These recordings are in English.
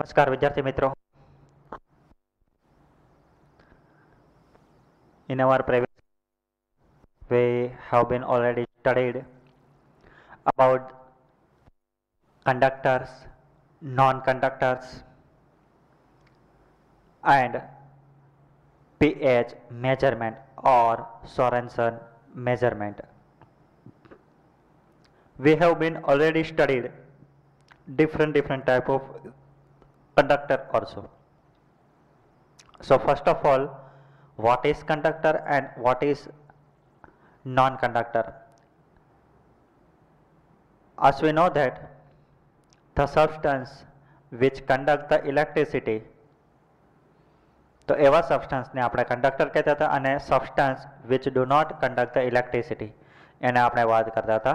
नमस्कार विद्यार्थी मित्रों. In our previous we have been already studied about conductors, non-conductors and pH measurement or Sorensen measurement. We have been already studied different type of conductor also. So first of all, what is conductor and what is non-conductor? As we know that the substance which conduct the electricity, तो एवा सब्सटन्स ने આપણે conductor कहता था અને substance which do not conduct the electricity એને આપણે વાત કરતા હતા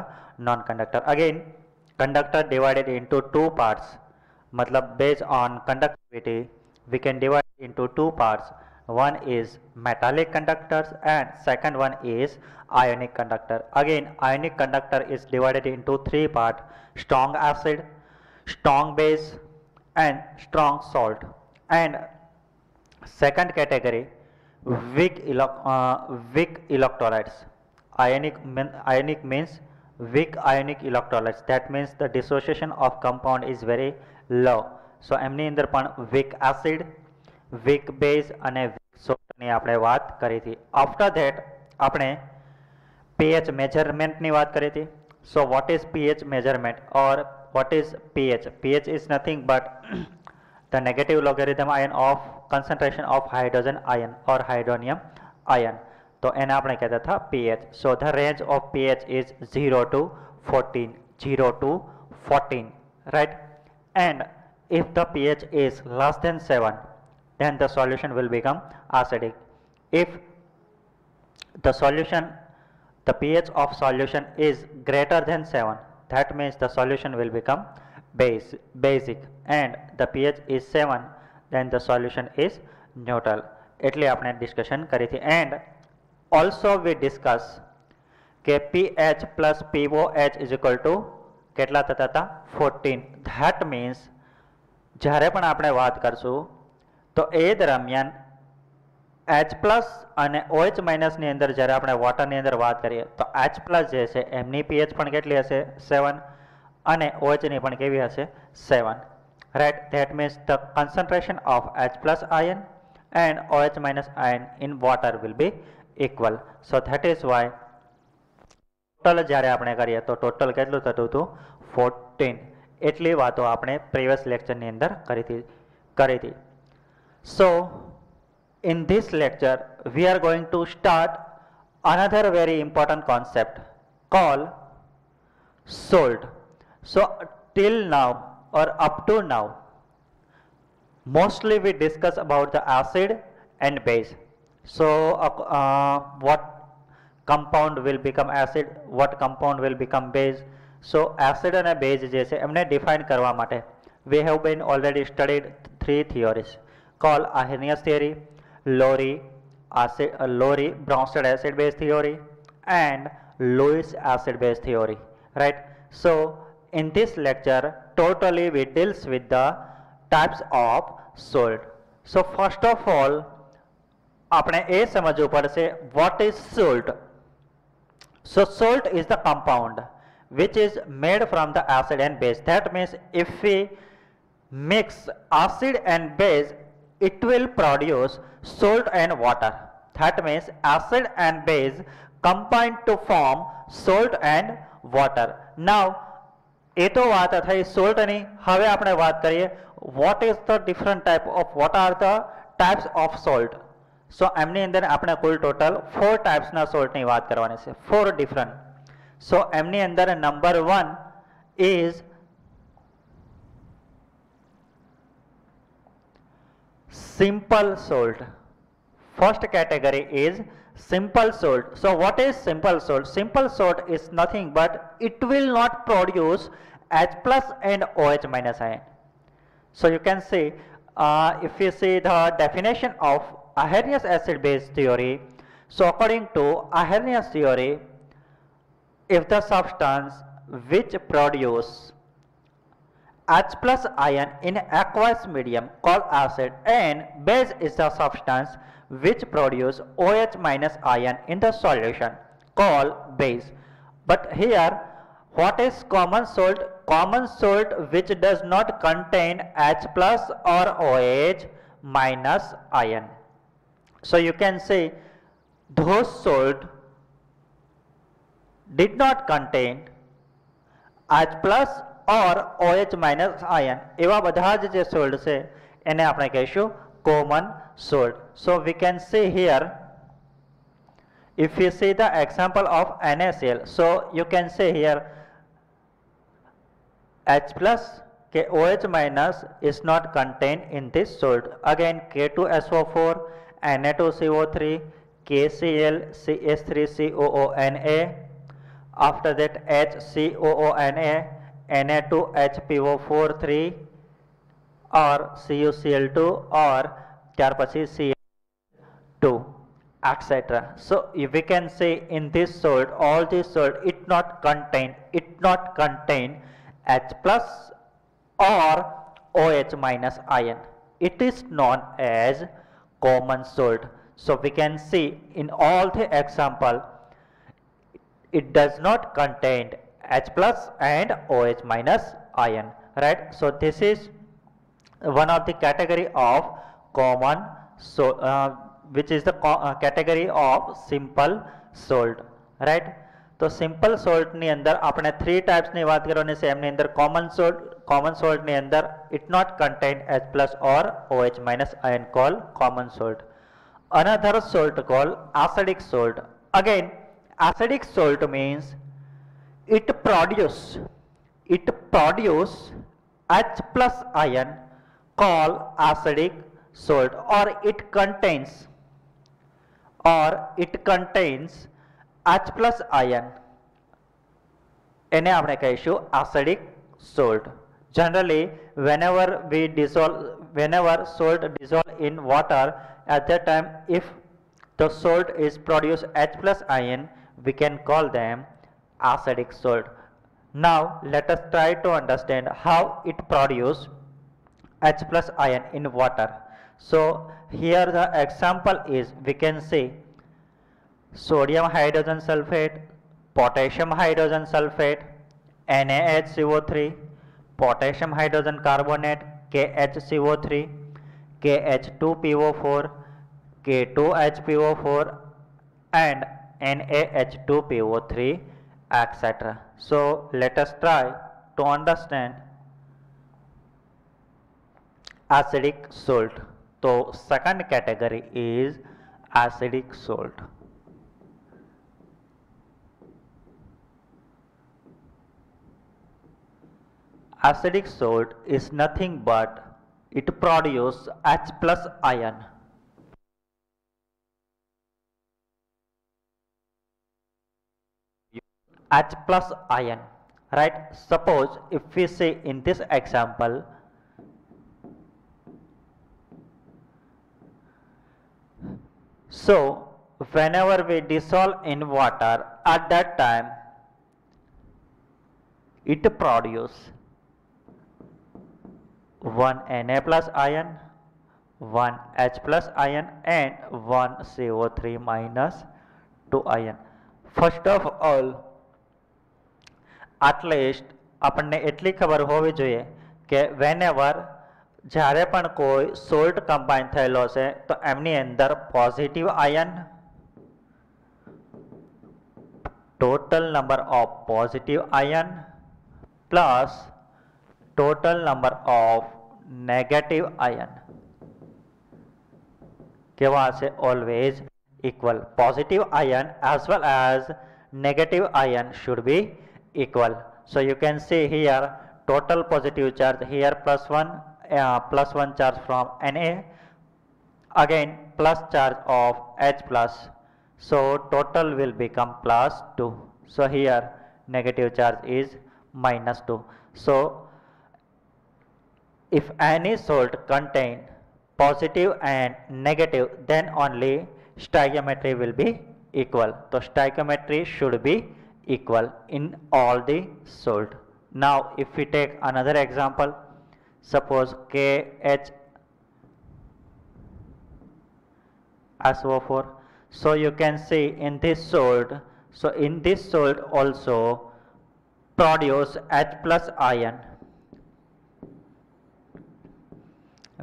non conductor. Again conductor divided into two parts, मतलब based on conductivity we can divide into two parts. One is metallic conductors and second one is ionic conductor. Again ionic conductor is divided into three parts: strong acid, strong base and strong salt. And second category, weak electrolytes. Ionic means weak ionic electrolytes. That means the dissociation of compound is very low. So એમની અંદર પણ weak acid, weak base અને weak salt ની આપણે વાત કરી હતી. After that આપણે pH measurement ની વાત કરી હતી. So what is pH measurement or what is pH? pH is nothing but the negative logarithm ion of concentration of hydrogen ion or hydronium ion. तो एना આપણે કહેતા હતા pH. So the range of pH is 0 to 14, 0 to 14, right? And if the pH is less than 7, then the solution will become acidic. If the pH of solution is greater than 7, that means the solution will become basic, and the pH is 7, then the solution is neutral. એટલે આપણે discussion કરી હતી. And also we discuss કે pH plus POH is equal to કેટલા થતા હતા 14. that means જ્યારે પણ આપણે વાત કરશું તો એ દરમિયાન H plus અને OH minus ની અંદર જ્યારે આપણે વોટર ની અંદર વાત કરીએ તો H plus જે છે એમની pH પણ કેટલી હશે 7 અને OH ની પણ કેવી હશે 7, right? That means the concentration of H plus ion and OH minus ion in water will be equal. So that is why total જ્યારે આપણે કરીએ તો total કેટલું થતું હતું 14. એટલી વાતો આપણે previous lecture ની અંદર કરી હતી. So in this lecture we are going to start another very important concept called salt. So till now or up to now mostly we discuss about the acid and base. So what compound will become acid, what compound will become base. So acid and base જે છે એમને define કરવા માટે we have been already studied three theories called Arrhenius theory, Lowry Bronsted acid base theory and Lewis acid base theory, right? So in this lecture totally we deals with the types of salt. So first of all આપણે એ સમજવું પડશે what is salt. So salt is the compound which is made from the acid and base. That means if we mix acid and base it will produce salt and water. That means acid and base combine to form salt and water. Now એ તો વાત થઈ salt ની. હવે આપણે વાત કરીએ what is the different type of, what are the types of salt. So એમની અંદર આપણે કુલ ટોટલ 4 types ના salt ની વાત કરવાની છે, 4 different. So એમની અંદર number 1 is simple salt. First category is simple salt. So what is simple salt? Simple salt is nothing but it will not produce H plus and OH minus ion. So you can see if you see the definition of Arrhenius acid base theory. So according to Arrhenius theory, if the substance which produce H plus ion in aqueous medium called acid, and base is the substance which produce OH minus ion in the solution called base. But here what is common salt? Common salt which does not contain H plus or OH minus ion. So you can say those salt did not contain H plus or OH minus ion. એવા બધા જે salt છે એને આપણે કહીશું common salt. So we can see here, if you see the example of NaCl, so you can say here H plus K OH minus is not contained in this salt. Again K2SO4, Na2CO3, KCl, CH3COONA, after that HCOONA, Na2HPO4 3 or CuCl2 or ત્યાર પછી Cl2 etc. So if we can say in this salt, all this salt it not contain H plus or OH minus ion. It is known as common salt. So we can see in all the example it does not contain H plus and OH minus ion, right? So this is one of the category of common salt, which is the category of simple salt, right? तो simple salt ની અંદર આપણે 3 types ની વાત કરવાની છે. એમની અંદર common salt ની અંદર it not contain H plus or OH minus ion called common salt. Another salt called acidic salt. Again acidic salt means it produce H plus ion called acidic salt, or it contains H plus ion, એને આપણે કહીશું acidic salt. Generally whenever salt dissolve in water, at that time if the salt is produce H plus ion, we can call them acidic salt. Now let us try to understand how it produce H plus ion in water. So here the example is, we can see sodium hydrogen sulfate, potassium hydrogen sulfate, NaHCO3, potassium hydrogen carbonate, KHCO3, KH2PO4, K2HPO4 and NaH2PO3 etc. So let us try to understand acidic salt. So second category is acidic salt. Acidic salt is nothing but it produces H plus ion. H plus ion, right? Suppose if we say in this example, so whenever we dissolve in water, at that time it produce one Na plus ion, one H plus ion and one CO3 minus 2 ion. First of all, at least આપણને એટલી ખબર હોવી જોઈએ કે whenever જ્યારે પણ કોઈ salt combine થયેલો છે તો એમની અંદર positive ion, total number of positive ion plus total number of negative ion કેવા હશે? Always equal. Positive ion as well as negative ion should be equal. So you can see here total positive charge here plus 1 charge from Na, again plus charge of H plus, so total will become plus 2. So here negative charge is minus 2. So if any salt contain positive and negative, then only stoichiometry will be equal. So stoichiometry should be equal in all the salt. Now if we take another example, suppose KHSO4. So you can see in this salt, so in this salt also produce H plus ion.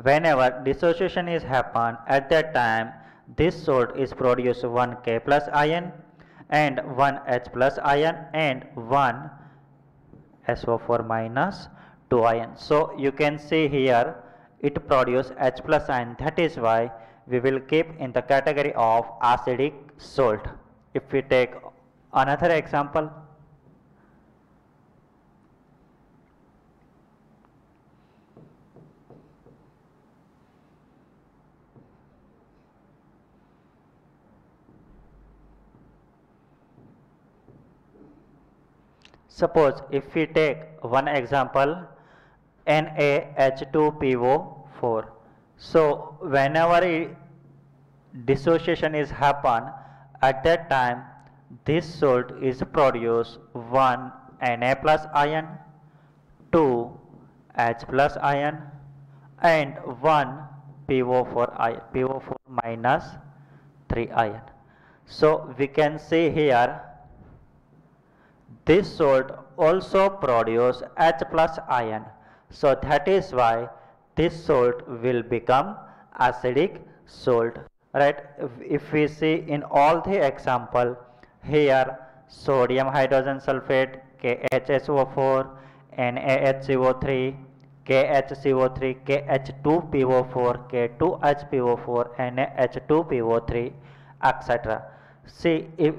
Whenever dissociation is happen, at that time this salt is produce 1 K plus ion and 1 H plus ion and 1 SO4 minus 2 ion. So you can see here it produce H plus ion. That is why we will keep in the category of acidic salt. If we take another example, suppose if we take one example, NaH2PO4. So whenever dissociation is happen, at that time this salt is produce 1 Na plus ion, 2 H plus ion and 1 PO4 ion, PO4 minus 3 ion. So we can see here this salt also produce H plus ion. So that is why this salt will become acidic salt. Right? If we see in all the example, here sodium hydrogen sulfate, KHSO4, NaHCO3, KHCO3, KH2PO4, K2HPO4, NaH2PO3, etc. See, if,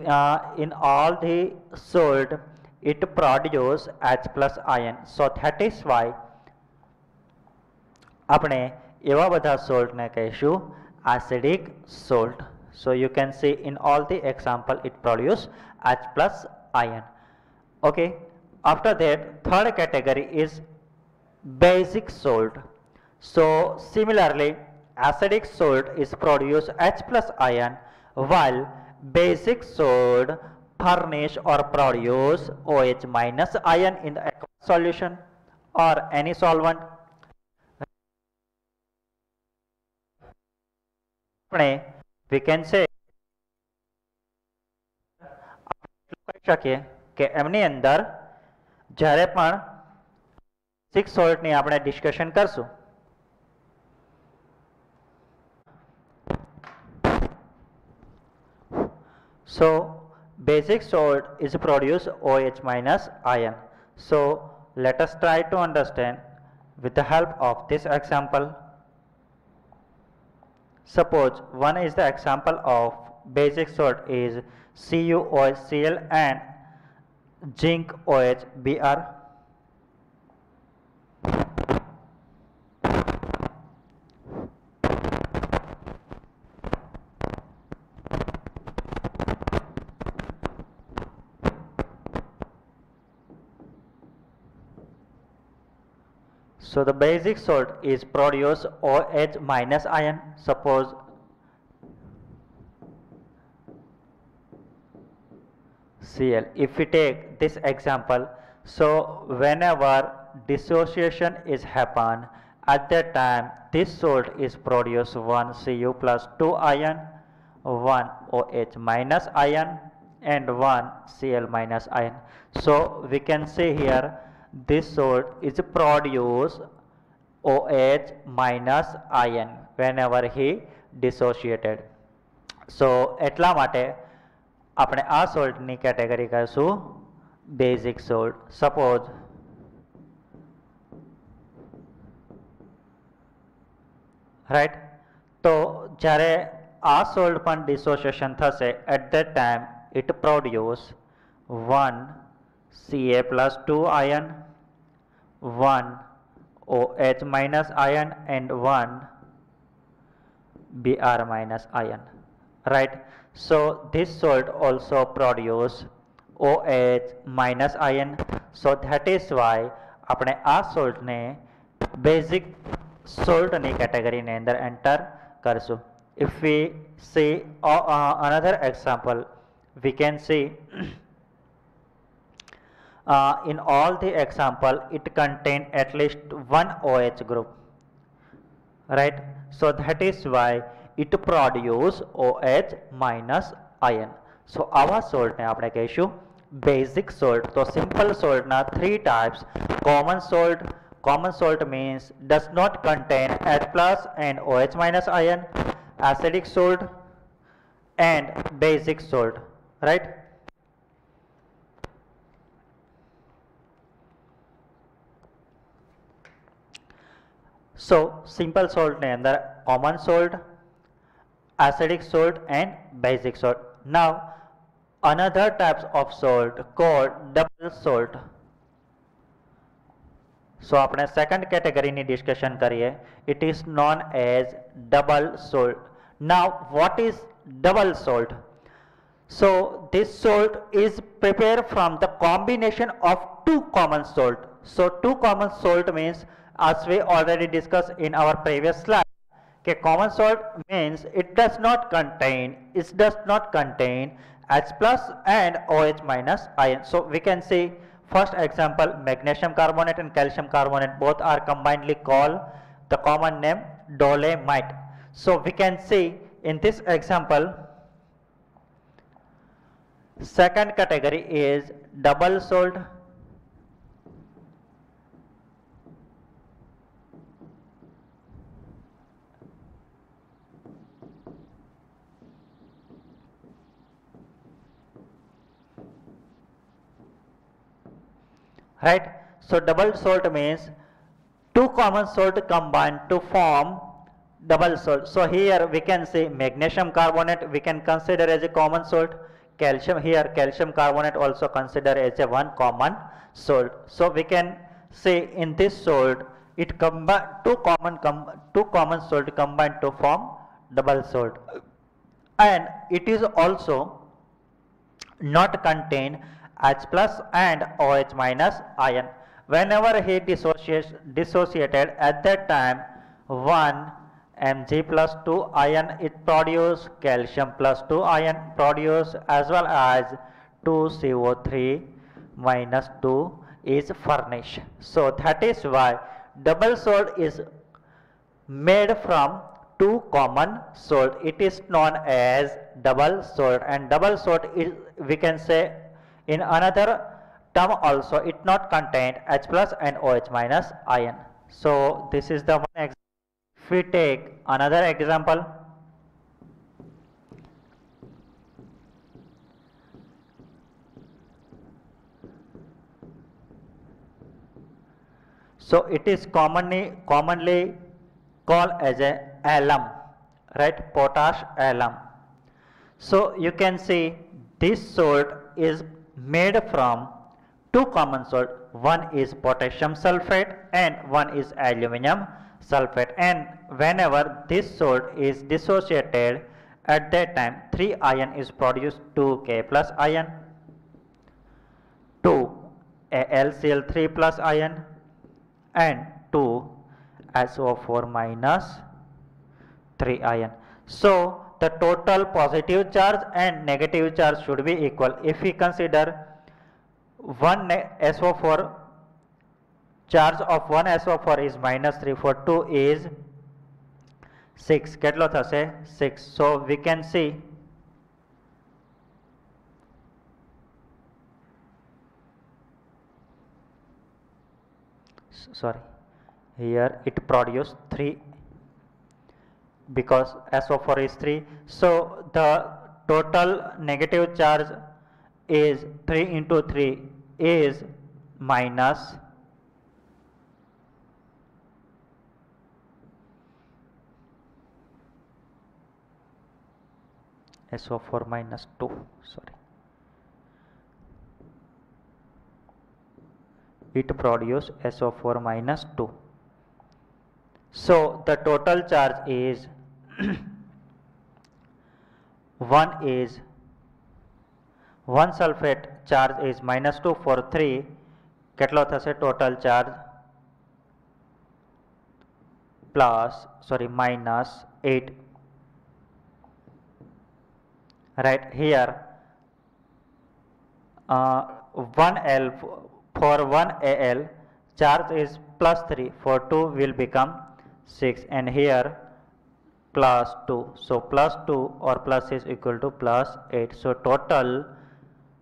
in all the salt it produce H plus ion. So that is why આપણે એવા બધા salt ને કહીશું acidic salt. So you can see in all the example it produce H plus ion. Okay. After that, third category is basic salt. So similarly, acidic salt is produce H plus ion, while basic salt furnish or produce OH minus ion in the aqueous solution or any solvent. We can say કહી શકીએ કે એમની અંદર જ્યારે પણ basic સોલ્ટની આપણે discussion કરશું, so basic salt is produce OH minus ion. So let us try to understand with the help of this example. Suppose one is the example of basic salt is CuOHCl and zinc OH Br. So the basic salt is produce OH minus ion. Suppose Cl. If we take this example, so whenever dissociation is happen, at that time this salt is produce 1 Cu plus 2 ion, 1 OH minus ion and 1 Cl minus ion. So we can see here this salt is produce OH minus ion whenever he dissociated. So એટલા માટે આપણે આ salt ની category કહીશું basic salt. Suppose right, તો જ્યારે આ salt પણ dissociation થશે, at that time it produce 1 Ca plus 2 ion, 1 OH minus ion and 1 Br minus ion. Right. So this salt also produce OH minus ion. So that is why આપણે આ salt ને basic salt ની category ની અંદર enter કરશું. If we see another example, we can see in all the example it contain at least one OH group, right? So that is why it produce OH minus ion. So આવા salt ને આપણે કહીશું basic salt. તો simple salt ના three types. Common salt means does not contain H plus and OH minus ion. Acidic salt and basic salt, right? So simple salt ने अंदर common salt, acidic salt and basic salt. Now another types of salt called double salt. So આપણે second category ની discussion કરીએ. It is known as double salt. Now what is double salt? So this salt is prepared from the combination of two common salt. So two common salt means, as we already discussed in our previous slide, okay, common salt means it does not contain H plus and OH minus ion. So we can see first example, magnesium carbonate and calcium carbonate, both are combinedly called the common name dolemite. So we can see in this example, second category is double salt. Right? So double salt means two common salt combined to form double salt. So here we can say magnesium carbonate we can consider as a common salt. Calcium carbonate also consider as a one common salt. So we can say in this salt it two common salt combined to form double salt, and it is also not contain H plus and OH minus ion. Whenever he dissociated at that time 1 Mg plus 2 ion it produce, calcium plus 2 ion produce, as well as 2 CO3 minus 2 is furnished. So that is why double salt is made from two common salt. It is known as double salt, and double salt is, we can say in another term also, it not contain H plus and OH minus ion. So this is the one example. If we take another example, so it is commonly called as a alum, right? Potash alum. So you can see this salt is made from two common salt. One is potassium sulfate and one is aluminum sulfate, and whenever this salt is dissociated at that time 3 ion is produced, 2 K plus ion, 2 AlCl3 plus ion and 2 SO4 minus 3 ion. So the total positive charge and negative charge should be equal. If we consider one SO4, charge of one SO4 is minus 3, for 2 is 6. કેટલો થશે? 6. So we can see here it produce 3 because SO4 is 3. So the total negative charge is 3 into 3 is minus SO4 minus 2, it produce SO4 minus 2. So the total charge is 1 sulfate charge is minus 2, for 3 કેટલો થશે total charge? minus 8. Right here 1 For 1 Al, charge is plus 3. For 2 will become 6, and here plus 2. So plus 2 or plus is equal to plus 8. So total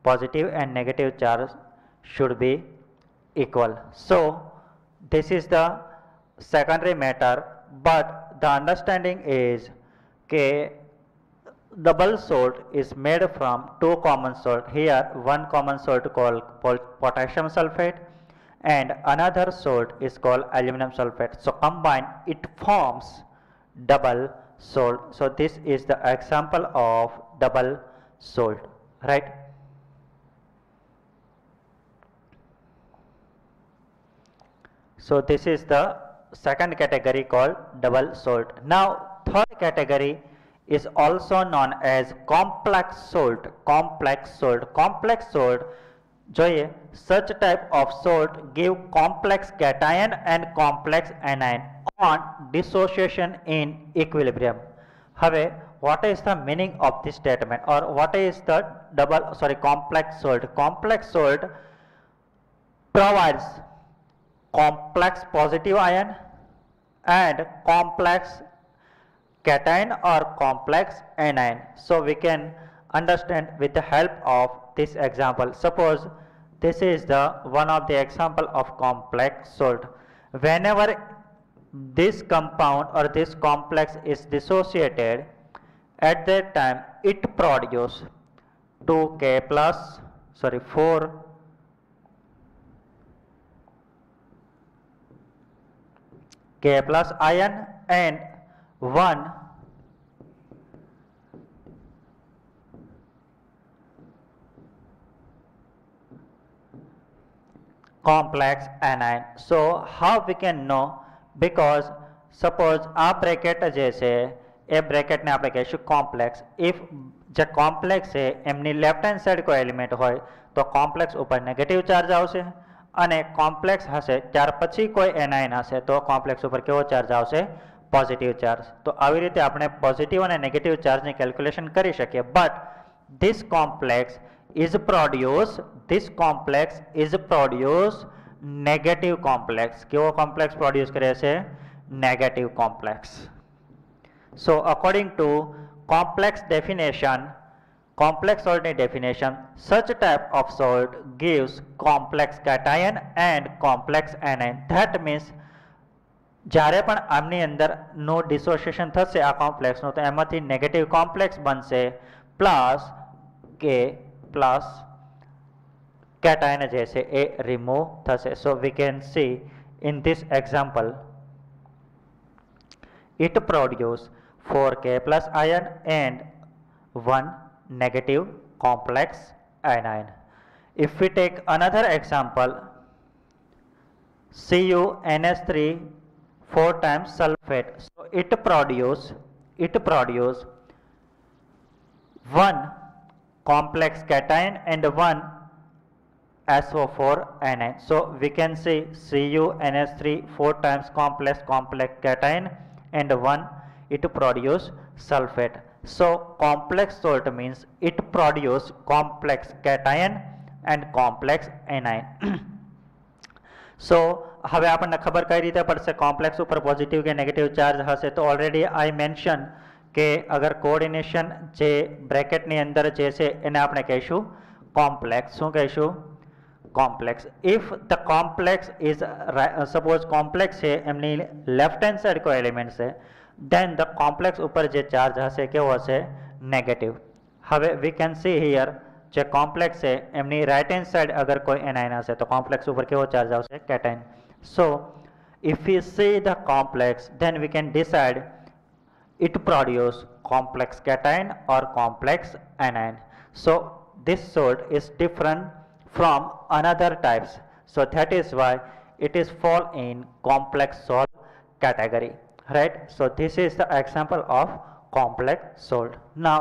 positive and negative charge should be equal. So this is the secondary matter, but the understanding is double salt is made from two common salt. Here one common salt called potassium sulfate and another salt is called aluminum sulfate. So combined it forms double salt. So this is the example of double salt, right? So this is the second category called double salt. Now third category is also known as complex salt. Complex salt. Complex salt જોઈએ, such type of salt give complex cation and complex anion on dissociation in equilibrium. હવે what is the meaning of this statement, or what is the complex salt? Complex salt provides complex positive ion and complex cation or complex anion. So we can understand with the help of this example. Suppose this is the one of the example of complex salt. Whenever this compound or this complex is dissociated, at that time it produces 4 K plus ion and 1 complex anion. So how we can know? Because suppose આ bracket જે છે એ બ્રેકેટને આપણે કહીશું complex. If જે complex છે એમની left hand side કોઈ element હોય તો કોમ્પ્લેક્સ ઉપર નેગેટિવ ચાર્જ આવશે, અને કોમ્પ્લેક્સ હશે ત્યાર પછી કોઈ એનાયન હશે તો કોમ્પ્લેક્સ ઉપર કેવો ચાર્જ આવશે? Positive charge. તો આવી રીતે આપણે પોઝિટિવ અને નેગેટિવ ચાર્જની કેલ્ક્યુલેશન કરી શકીએ. But this complex is produce negative complex. કેવો complex produce કરે છે? Negative complex. So according to complex definition, complex salt definition, such type of salt gives complex cation and complex anion. That means જ્યારે પણ આમની અંદર નો dissociation થશે આ કોમ્પ્લેક્સનું તો એમાંથી નેગેટિવ કોમ્પ્લેક્સ બનશે પ્લસ કે પ્લસ cation જે છે એ રિમૂવ થશે. So we can see in this example it produce 4K plus ion and 1 negative complex anion. If we take another example, CuNH3 4 times sulfate, so it produce 1 complex cation and 1 SO4 anion. So we can see CuNH3 4 times complex cation and 1 it produce sulfate. So complex salt means it produce complex cation and complex anion. So હવે આપણને ખબર કઈ રીતે પડશે complex ઉપર positive કે negative charge હશે? તો ઓલરેડી આઈ મેન્શન કે અગર કોઓર્ડિનેશન જે બ્રેકેટની અંદર જે છે એને આપણે કહીશું કોમ્પ્લેક્સ. શું કહીશું? complex. If the complex is suppose complex છે એમની લેફ્ટ હેન્ડ સાઈડ કોઈ એલિમેન્ટ છે, then the complex ઉપર જે ચાર્જ હશે કેવો હશે? નેગેટિવ. હવે we can see here જે કોમ્પ્લેક્સ છે એમની રાઈટ હેન્ડ સાઈડ અગર કોઈ એનાયન હશે તો કોમ્પ્લેક્સ ઉપર કેવો ચાર્જ આવશે? Cation. So if we see the complex, then we can decide it produce complex cation or complex anion. So this salt is different from another types, so that is why it is fall in complex salt category, right? So this is the example of complex salt. Now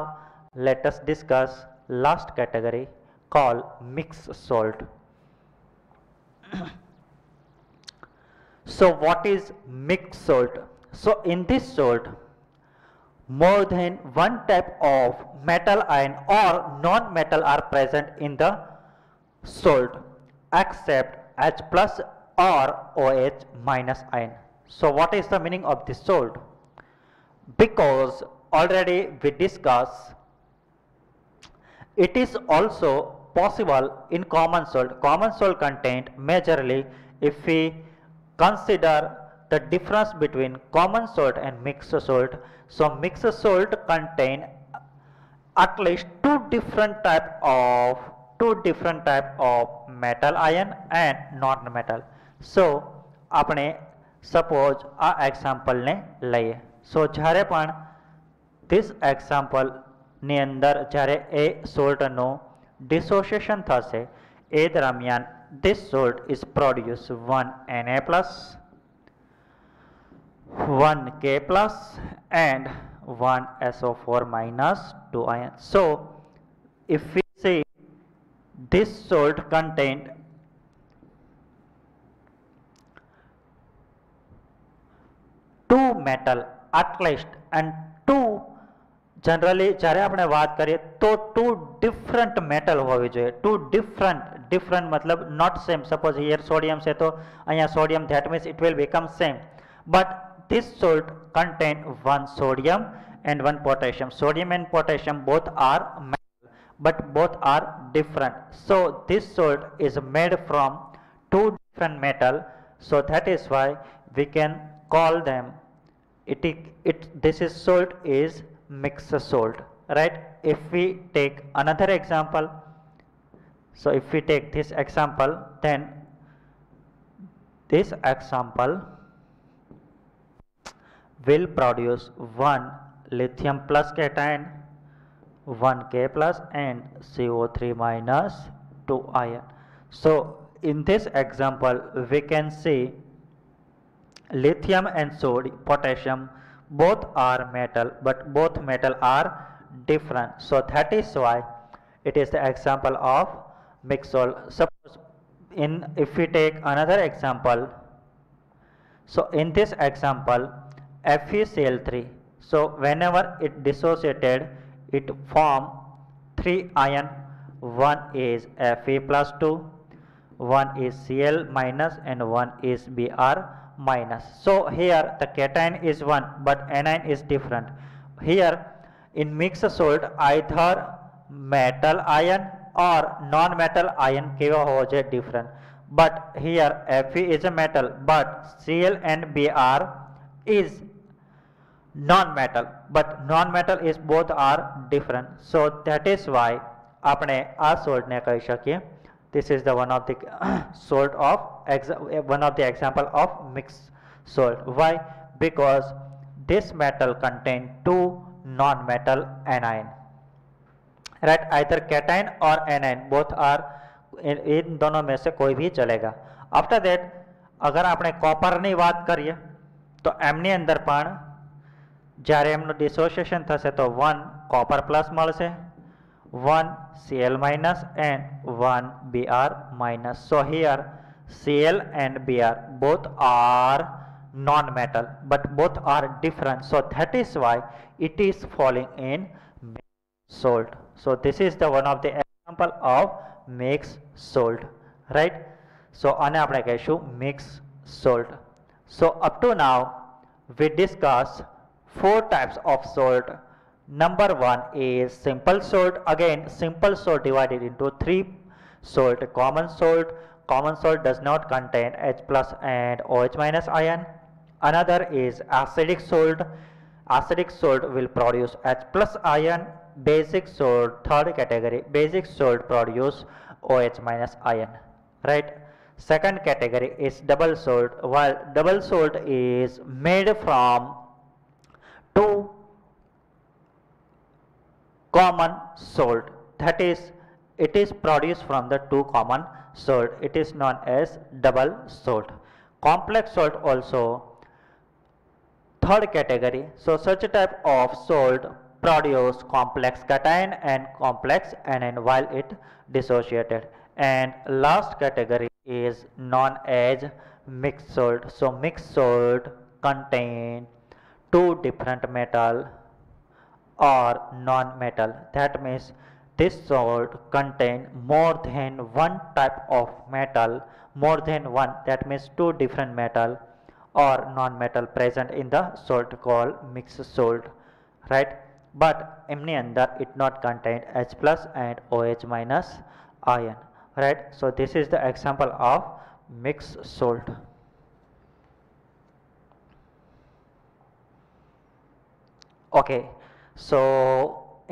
let us discuss last category called mixed salt. So what is mixed salt? So in this salt more than one type of metal ion or non-metal are present in the salt, except H plus or OH minus ion. So what is the meaning of this salt? Because already we discussed, it is also possible in common salt. Common salt content majorly, if we consider the difference between common salt and mixed salt. So mixed salt contain at least two different type of metal ion and non-metal. So આપણે suppose આ example ને લઈએ. So જ્યારે પણ this example ની અંદર જ્યારે એ salt નો dissociation થશે એ દરમિયાન this salt is produced 1 Na plus 1 K plus and 1 SO4 minus 2 ion. So if we see this salt contained two metal at least and two generally જ્યારે આપણે વાત કરીએ તો two different metal હોવી જોઈએ. Two different मतलब not same. Suppose here sodium છે તો અહીંયા sodium, that means it will become same, but this salt contain one sodium and one potassium. Sodium and potassium both are metal, but both are different. So this salt is made from two different metal. So that is why we can call them this is salt is mixed salt, right? If we take another example, so if we take this example, then this example will produce 1 lithium plus cation, 1 K plus and CO3 minus 2 ion. So in this example we can see lithium and potassium both are metal, but both metal are different. So that is why it is the example of mixed salt. Suppose if we take another example, so in this example FeCl3, so whenever it dissociated it form 3 ion. One is Fe plus 2, one is Cl minus and one is Br minus. So here the cation is one but anion is different. Here in mixed salt either metal ion or non-metal ion કેવા હોવો જોઈએ different, but here Fe is a metal but Cl and Br is non-metal, but non-metal is both are different. So that is why આપણે આ salt ને કહી શકીએ this is the one of the example of mixed salt. Why? Because this metal contain two non-metal anion, right? Either cation or anion, both are इन दोनों में से कोई भी चलेगा. After that अगर આપણે copper ની વાત કરીએ તો એમની અંદર પણ જ્યારે એમનું dissociation થશે તો 1 copper plus મળશે, 1 Cl minus and 1 Br minus. So here Cl and Br both are non-metal but both are different. So that is why it is falling in mixed salt. So this is the one of the example of mixed salt, right? So આને આપણે કહીશું mixed salt. So up to now we discussed 4 types of salt. Number 1 is simple salt. Again simple salt divided into 3 salt. Common salt does not contain H plus and OH minus ion. Another is acidic salt. Acidic salt will produce H plus ion. Basic salt, third category, basic salt produce OH minus ion, right? Second category is double salt. While double salt is made from two common salt, that is it is produced from the two common salt, it is known as double salt. Complex salt also third category. So such type of salt produce complex cation and complex anion while it dissociated. And last category is known as mixed salt. So mixed salt contain two different metal or non-metal, that means this salt contain more than one type of metal, more than one, that means two different metal or non-metal present in the salt called mixed salt, right? But એમની અંદર it not contain H plus and OH minus ion, right? So this is the example of mixed salt. Okay, so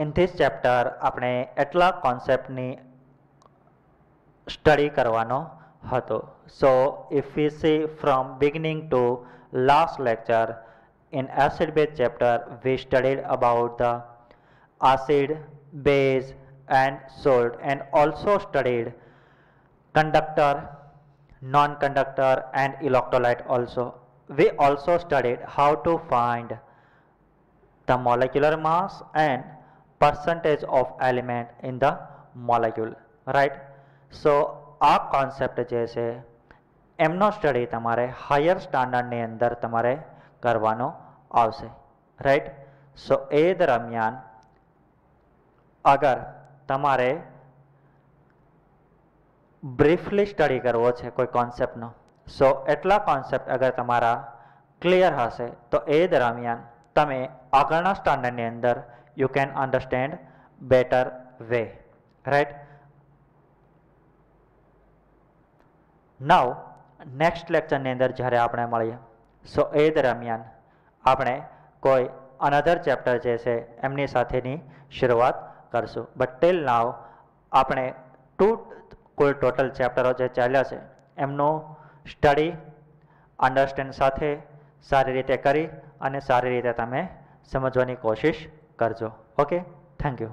in this chapter આપણે એટલા કોન્સેપ્ટની study કરવાનો હતો. So if we see from beginning to last lecture, in acid base chapter we studied about the acid, base and salt, and also studied conductor, non-conductor and electrolyte also. We also studied how to find the molecular mass and percentage of element in the molecule, right? So આ concept જે છે એમનો study તમારે higher સ્ટાન્ડર્ડની અંદર તમારે કરવાનો આવશે, right? સો એ દરમિયાન અગર તમારે બ્રીફલી સ્ટડી કરવો છે કોઈ કોન્સેપ્ટનો, સો એટલા કોન્સેપ્ટ અગર તમારા ક્લિયર હશે તો એ દરમિયાન તમે આગળના સ્ટાન્ડર્ડની અંદર you can understand better way, right? Now next લેક્ચરની અંદર જ્યારે આપણે મળીએ સો એ દરમિયાન આપણે કોઈ અનધર ચેપ્ટર જે છે એમની સાથેની શરૂઆત કરશું. બટ ટિલ નાવ આપણે કુલ ટોટલ ચેપ્ટરો જે ચાલ્યા છે એમનું સ્ટડી અન્ડરસ્ટેન્ડ સાથે સારી રીતે કરી અને સારી રીતે તમે સમજવાની કોશિશ કરજો. Okay, thank you.